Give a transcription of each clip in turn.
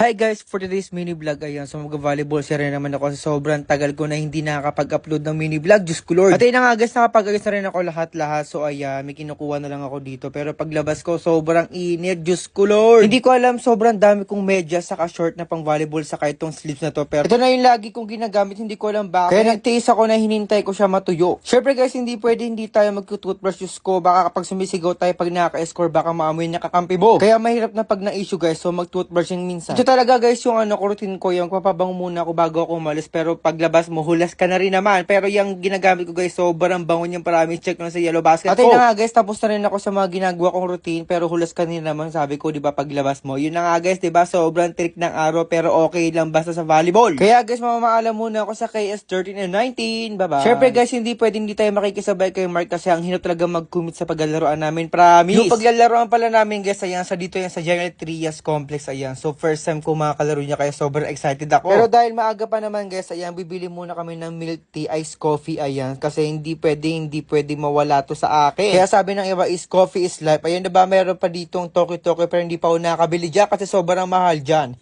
Hi guys, for today's mini vlog, ayan, so mag-volleyball share naman ako sa sobrang tagal ko na hindi nakakapag-upload ng mini vlog, Diyos ko Lord. At ayun na nga guys, nakapag-ayos na rin ako lahat-lahat, so ayan, may kinukuha na lang ako dito, pero paglabas ko, sobrang init, Diyos ko Lord. Hindi ko alam, sobrang dami kong medyas, saka short na pang volleyball, saka itong sleeves na to, pero ito na yung lagi kong ginagamit, hindi ko alam bakit. Kaya nagtiis ako na hinintay ko siya matuyo. Syempre guys, hindi pwede hindi tayo mag-toothbrush, Diyos ko, baka kapag sumisigaw tayo pag nakaka-score, baka maamoy na kakampi mo. Kaya mahirap na pag na-issue guys, so mag-toothbrushing minsan. Ito talaga guys yung routine ko, yung papabango muna ako bago ako umalis, pero paglabas mo, hulas ka na rin naman. Pero yung ginagamit ko guys, sobrang bango niyang promise, check lang sa yellow basket ko. At na nga guys, tapos na rin ako sa mga ginagawa kong routine, pero hulas ka rin naman, sabi ko, di ba, paglabas mo. Yun na nga guys, di ba, sobrang trick ng araw, pero okay lang basta sa volleyball. Kaya guys, mamamaalam muna ako sa KS13 and 19. Bye bye. Syempre guys, hindi pwedeng hindi tayo makikisabay kay Mark kasi ang hirap talaga mag-commit sa paglalaroan namin, promise. Yung paglalaroan pala namin guys, ayan, sa dito yan sa General Trias Complex, ayan. So first time ko makakalaro niya, kaya sobrang excited ako. Pero dahil maaga pa naman guys, ayan, bibili muna kami ng milk tea, iced coffee, ayan. Kasi hindi pwede mawala to sa akin. Kaya sabi ng iba is coffee is life. Ayan, diba, meron pa ditong Toki-Toki pero hindi pa ako nakabili dyan kasi sobrang mahal dyan.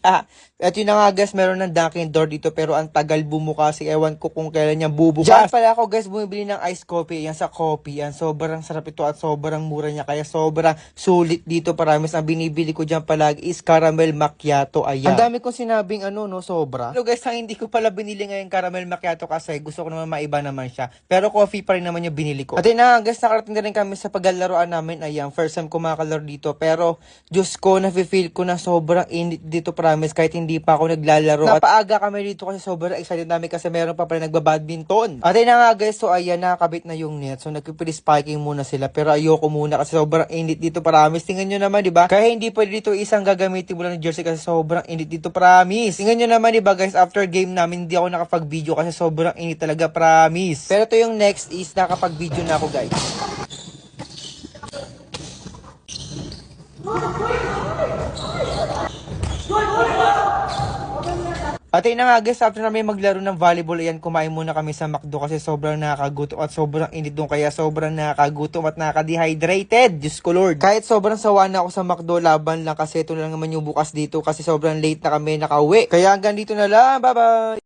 At yun na nga guys, meron ng Dunkin' door dito pero ang tagal bumukas. Ewan ko kung kailan niya bubukas. Diyan pala ako guys, bumibili ng iced coffee. Ayan, sa coffee. Ayan, sobrang sarap ito at sobrang mura niya. Kaya sobrang sulit dito. Paramis ang binibili ko dyan palagi is caramel macchiato. Ayan. Ang dami kong sinabing sobra. Pero guys, hindi ko pala binili ngayon caramel macchiato kasi gusto ko naman maiba naman siya. Pero coffee pa rin naman yung binili ko. At yun na guys, nakarating na rin kami sa paglalaroan namin. Ayan, first time ko makakalaro dito. Pero, Diyos ko, nafe-feel ko na sobrang init dito, promise. Kahit hindi pa ako naglalaro. Napaaga kami dito kasi sobrang excited namin kasi meron pa pala nagbabadminton. At yun na nga guys, so ayan, nakakabit na yung net. So nagpipili-spiking muna sila. Pero ayoko muna kasi sobrang init dito, promise. Tingnan nyo naman, diba? Kaya hindi pwede dito isang gagamitin mo lang ng jersey kasi sobrang init dito, promise. Tingnan nyo naman, diba guys, after game namin, hindi ako nakapag-video kasi sobrang init talaga, promise. Pero ito yung next is nakapag-video na ako guys. At yun na nga guys, after namin maglaro ng volleyball, ayan, kumain muna kami sa McDo kasi sobrang nakakagutom at sobrang init doon, kaya sobrang nakakagutom at nakaka-dehydrated. Diyos ko Lord. Kahit sobrang sawa na ako sa McDo, laban lang kasi ito na lang naman yung bukas dito kasi sobrang late na kami nakauwi. Kaya hanggang dito na lang, bye bye!